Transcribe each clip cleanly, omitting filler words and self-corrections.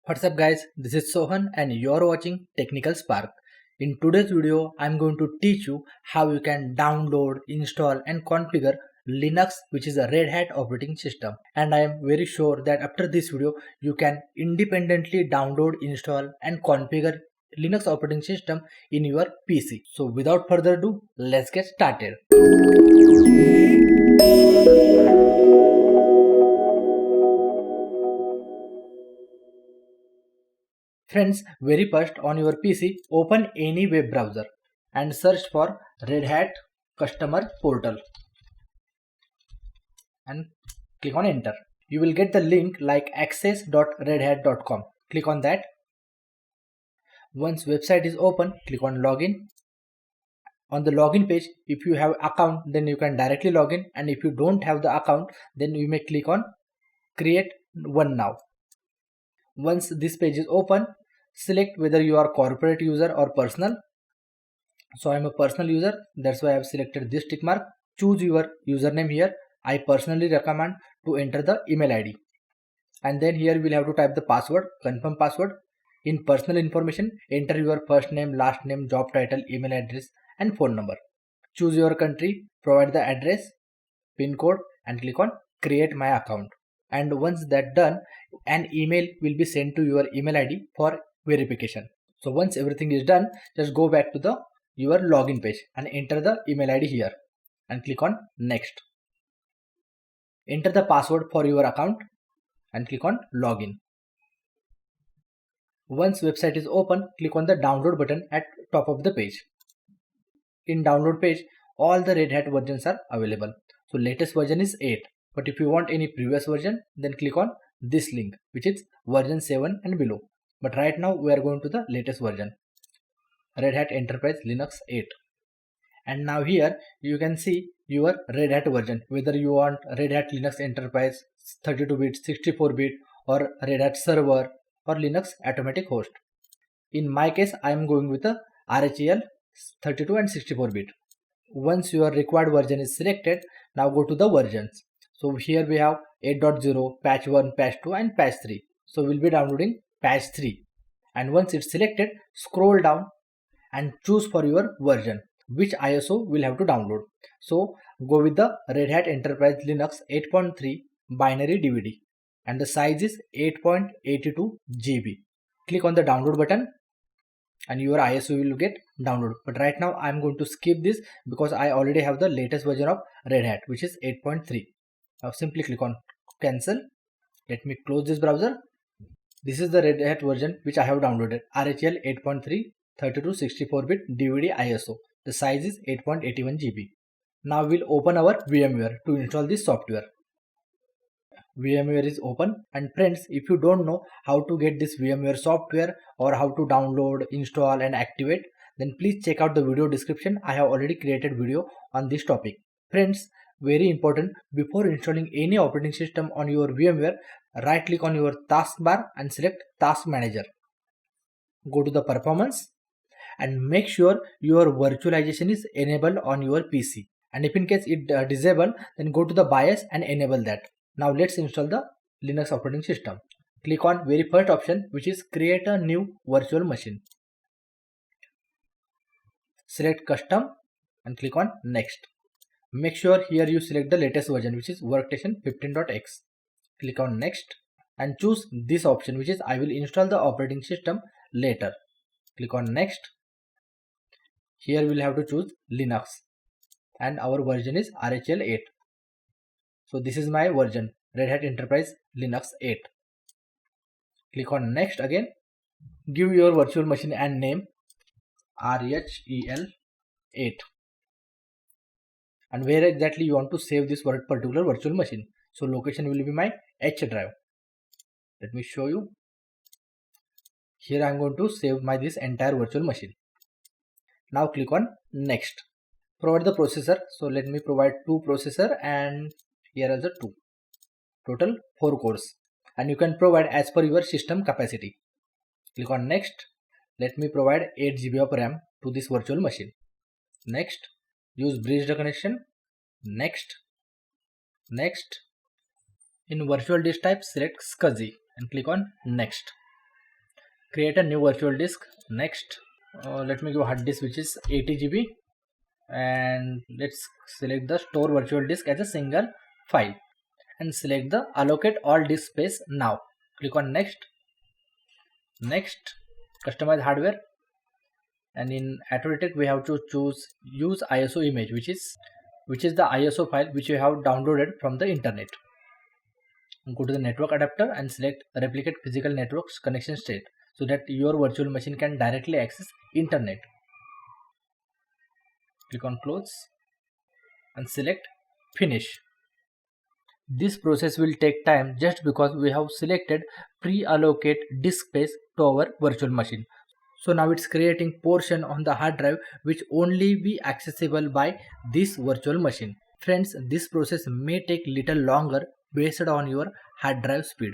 What's up guys, this is Sohan and you're watching Technical Spark. In today's video, I'm going to teach you how you can download, install and configure Linux, which is a Red Hat operating system. And I am very sure that after this video, you can independently download, install and configure Linux operating system in your PC. So without further ado, let's get started. Friends, very first on your PC, open any web browser and search for Red Hat Customer Portal and click on enter. You will get the link like access.redhat.com. Click on that. Once website is open, click on login. On the login page, if you have account, then you can directly log in, and if you don't have the account, then you may click on create one now. Once this page is open, select whether you are corporate user or personal. So I am a personal user, that's why I have selected this tick mark. Choose your username here. I personally recommend to enter the email ID, and then here we'll have to type the password, confirm password. In personal information, enter your first name, last name, job title, email address and phone number. Choose your country, provide the address, pin code and click on create my account. And once that done, an email will be sent to your email ID for verification. So once everything is done, just go back to your login page and enter the email ID here and click on next. Enter the password for your account and click on login. Once website is open, click on the download button at top of the page. In download page, all the Red Hat versions are available. So latest version is 8, but if you want any previous version, then click on this link, which is version 7 and below. But right now we are going to the latest version, Red Hat Enterprise Linux 8. And now here you can see your Red Hat version, whether you want Red Hat Linux Enterprise 32-bit, 64-bit or Red Hat Server or Linux Automatic Host. In my case, I am going with the RHEL 32 and 64-bit. Once your required version is selected, now go to the versions. So here we have 8.0, patch 1, patch 2 and patch 3. So we'll be downloading patch 3. And once it's selected, scroll down and choose for your version which ISO will have to download. So go with the Red Hat Enterprise Linux 8.3 binary DVD and the size is 8.82 GB. Click on the download button and your ISO will get download. But right now I am going to skip this because I already have the latest version of Red Hat, which is 8.3. Now simply click on cancel. Let me close this browser. This is the Red Hat version which I have downloaded, RHEL 8.3 32-64-bit DVD ISO. The size is 8.81 GB. Now we'll open our VMware to install this software. VMware is open, and friends, if you don't know how to get this VMware software or how to download, install and activate, then please check out the video description. I have already created video on this topic. Friends, very important, before installing any operating system on your VMware, right click on your taskbar and select Task Manager. Go to the performance and make sure your virtualization is enabled on your PC. And if in case it disabled, then go to the BIOS and enable that. Now let's install the Linux operating system. Click on very first option, which is create a new virtual machine. Select custom and click on next. Make sure here you select the latest version, which is workstation 15.x. Click on next and choose this option, which is I will install the operating system later. Click on next. Here we'll have to choose Linux and our version is RHEL 8. So this is my version, Red Hat Enterprise Linux 8. Click on next again. Give your virtual machine and name RHEL 8. And where exactly you want to save this particular virtual machine. So location will be my H drive. Let me show you. Here I am going to save this entire virtual machine. Now click on next. Provide the processor. So let me provide 2 processor and here are the 2. Total 4 cores. And you can provide as per your system capacity. Click on next. Let me provide 8 GB of RAM to this virtual machine. Next. Use bridge connection. Next. Next. In virtual disk type, select SCSI and click on next. create a new virtual disk. Next, let me give hard disk which is 80 GB, and let's select the store virtual disk as a single file and select the allocate all disk space now. Click on next. Next, customize hardware, and in AutoDetect we have to choose use ISO image, which is the ISO file which you have downloaded from the internet. Go to the network adapter and select replicate physical networks connection state so that your virtual machine can directly access internet. Click on close and select finish. This process will take time just because we have selected pre-allocate disk space to our virtual machine. So now it's creating portion on the hard drive which only be accessible by this virtual machine. Friends, this process may take little longer based on your hard drive speed.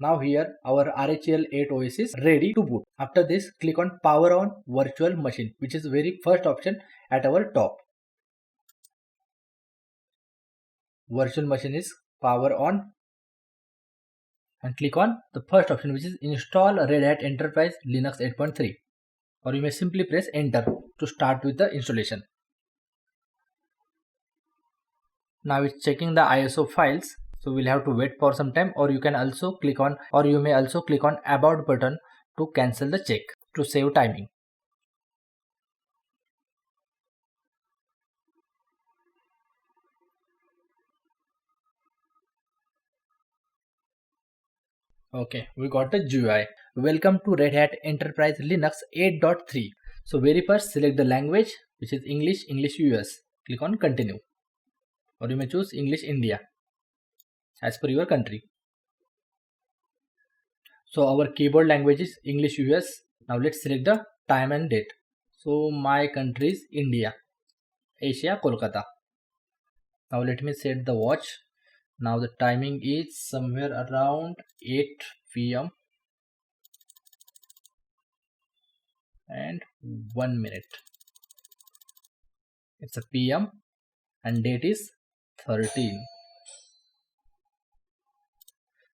Now here our RHEL 8 OS is ready to boot. After this, click on power on virtual machine, which is very first option at our top. Virtual machine is power on, and click on the first option which is install Red Hat Enterprise Linux 8.3, or you may simply press enter to start with the installation. Now it's checking the ISO files, so we'll have to wait for some time, or you can also click on, or you may also click on about button to cancel the check to save timing. Okay, we got the GUI. Welcome to Red Hat Enterprise Linux 8.3. So very first select the language, which is English US. Click on continue, or you may choose English India as per your country. So our keyboard language is English US. Now let's select the time and date. So my country is India, Asia, Kolkata. Now let me set the watch. Now the timing is somewhere around 8 p.m. and 1 minute. It's a PM and date is 13.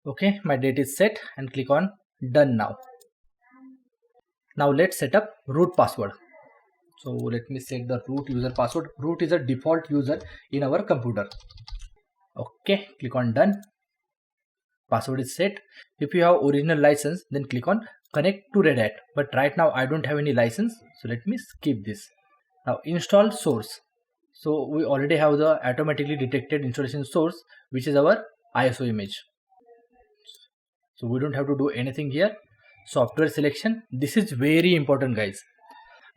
Okay, my date is set and click on done now. Now let's set up root password. So let me set the root user password. Root is a default user in our computer. Okay, click on done. Password is set. If you have original license, then click on connect to Red Hat. But right now I don't have any license, so let me skip this. Now install source. So we already have the automatically detected installation source, which is our ISO image. So we don't have to do anything here. Software selection. This is very important, guys,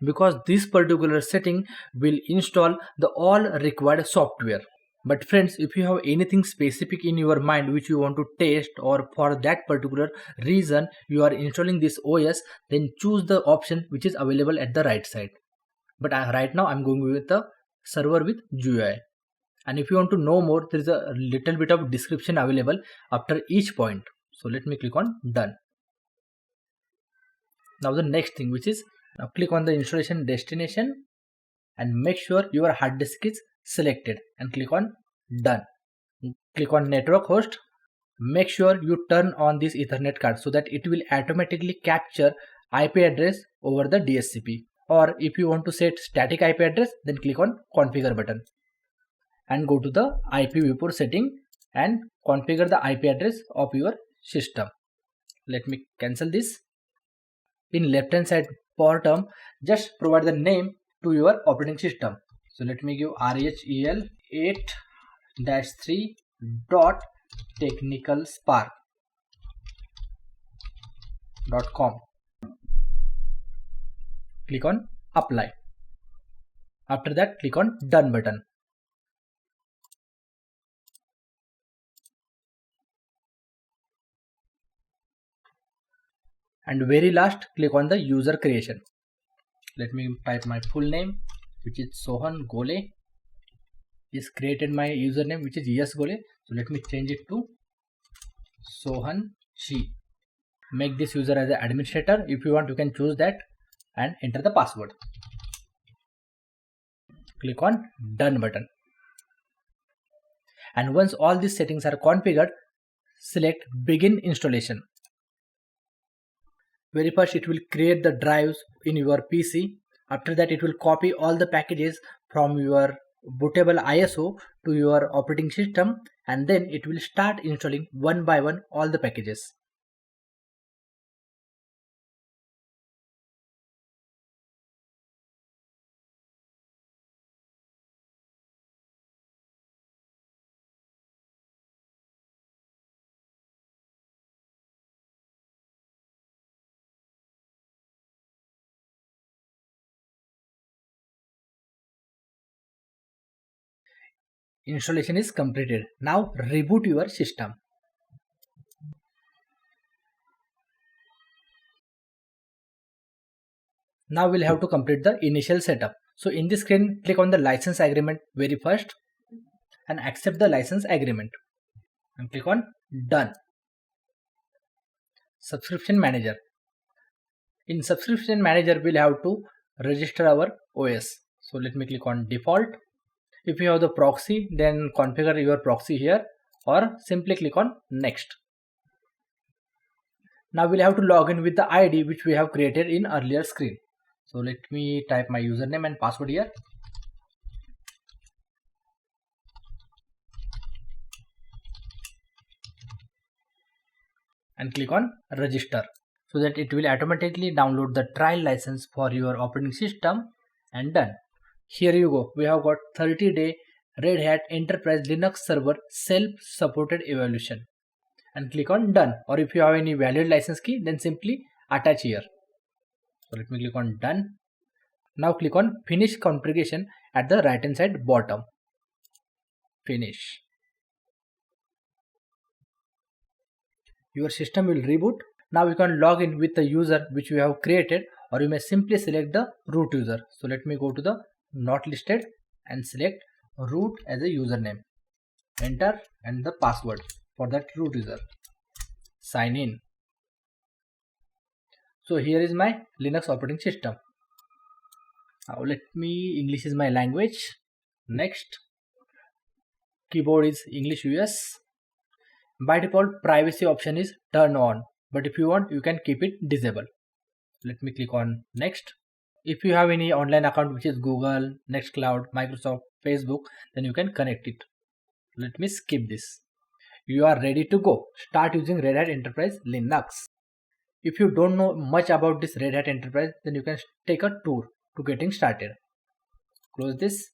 because this particular setting will install the all required software. But friends, if you have anything specific in your mind which you want to test, or for that particular reason you are installing this OS, then choose the option which is available at the right side. But right now I'm going with the server with GUI. And if you want to know more, there is a little bit of description available after each point. So let me click on done. Now the next thing, which is now click on the installation destination and make sure your hard disk is selected and click on done. Click on network host. Make sure you turn on this Ethernet card so that it will automatically capture IP address over the DSCP. Or if you want to set static IP address, then click on configure button and go to the IPv4 setting and configure the IP address of your system. Let me cancel this. In left hand side power term, just provide the name to your operating system. So let me give RHEL 8-3 dot technicalspark.com. Click on apply. After that, click on done button. And very last, click on the user creation. Let me type my full name, which is Sohan Gole. Is created my username, which is Yes Gole. So let me change it to Sohan G. Make this user as an administrator. If you want, you can choose that and enter the password. Click on done button. And once all these settings are configured, select begin installation. Very first it will create the drives in your PC. After that it will copy all the packages from your bootable ISO to your operating system, and then it will start installing one by one all the packages. Installation is completed. Now reboot your system. Now we'll have to complete the initial setup. So in this screen, click on the license agreement very first and accept the license agreement and click on done. Subscription manager. In subscription manager, we'll have to register our OS. So let me click on default. If you have the proxy, then configure your proxy here or simply click on next. Now we'll have to log in with the ID which we have created in earlier screen. So let me type my username and password here. And click on register, so that it will automatically download the trial license for your operating system, and done. Here you go, we have got 30-day Red Hat Enterprise Linux Server self-supported evaluation, and click on done. Or if you have any valid license key, then simply attach here. So let me click on done. Now click on finish configuration at the right hand side bottom. Finish. Your system will reboot. Now you can log in with the user which you have created, or you may simply select the root user. So let me go to the not listed and select root as a username. Enter and the password for that root user. Sign in. So here is my Linux operating system. Now let me, English is my language. Next. Keyboard is English US. By default, privacy option is turned on, but if you want, you can keep it disabled. Let me click on next. If you have any online account which is Google, Nextcloud, Microsoft, Facebook, then you can connect it. Let me skip this. You are ready to go. Start using Red Hat Enterprise Linux. If you don't know much about this Red Hat Enterprise, then you can take a tour to getting started. Close this.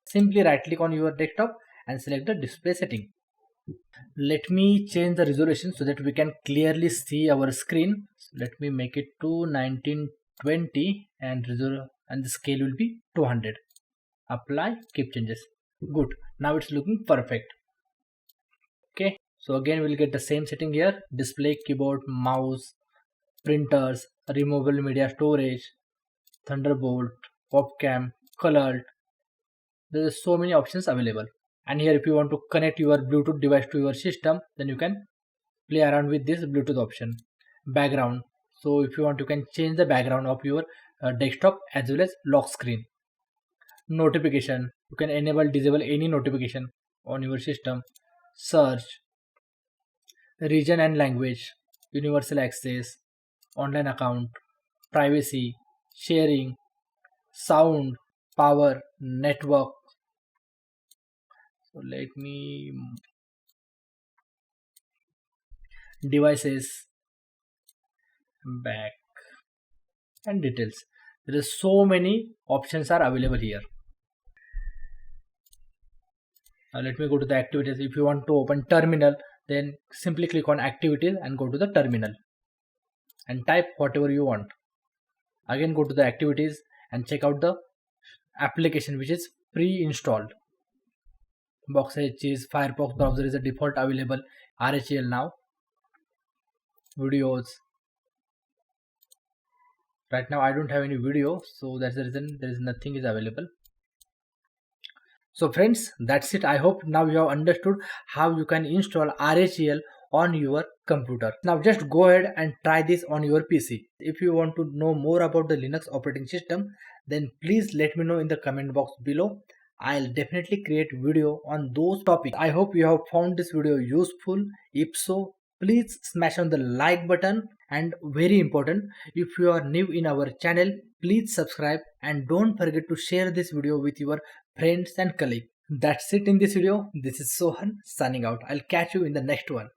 Simply right click on your desktop and select the display setting. Let me change the resolution so that we can clearly see our screen. So let me make it to 1920 and the scale will be 200. Apply, keep changes. Good. Now it's looking perfect. Okay. So again we'll get the same setting here. Display, keyboard, mouse, printers, removable media storage, Thunderbolt, webcam, colored. There are so many options available. And here if you want to connect your Bluetooth device to your system, then you can play around with this Bluetooth option. Background. So if you want, you can change the background of your desktop as well as lock screen. Notification. You can enable, disable any notification on your system. Search. Region and language. Universal access. Online account. Privacy. Sharing. Sound. Power. Network. So let me devices, back, and details. There is so many options are available here. Now let me go to the activities. If you want to open terminal, then simply click on activities and go to the terminal and type whatever you want. Again go to the activities and check out the application which is pre-installed. Box is Firefox browser is a default available. RHEL now. Videos. Right now I don't have any video, so that's the reason there is nothing is available. So friends, that's it. I hope now you have understood how you can install RHEL on your computer. Now just go ahead and try this on your PC. If you want to know more about the Linux operating system, then please let me know in the comment box below. I'll definitely create video on those topics. I hope you have found this video useful. If so, please smash on the like button, and very important, if you are new in our channel, please subscribe and don't forget to share this video with your friends and colleagues. That's it in this video. This is Sohan signing out. I'll catch you in the next one.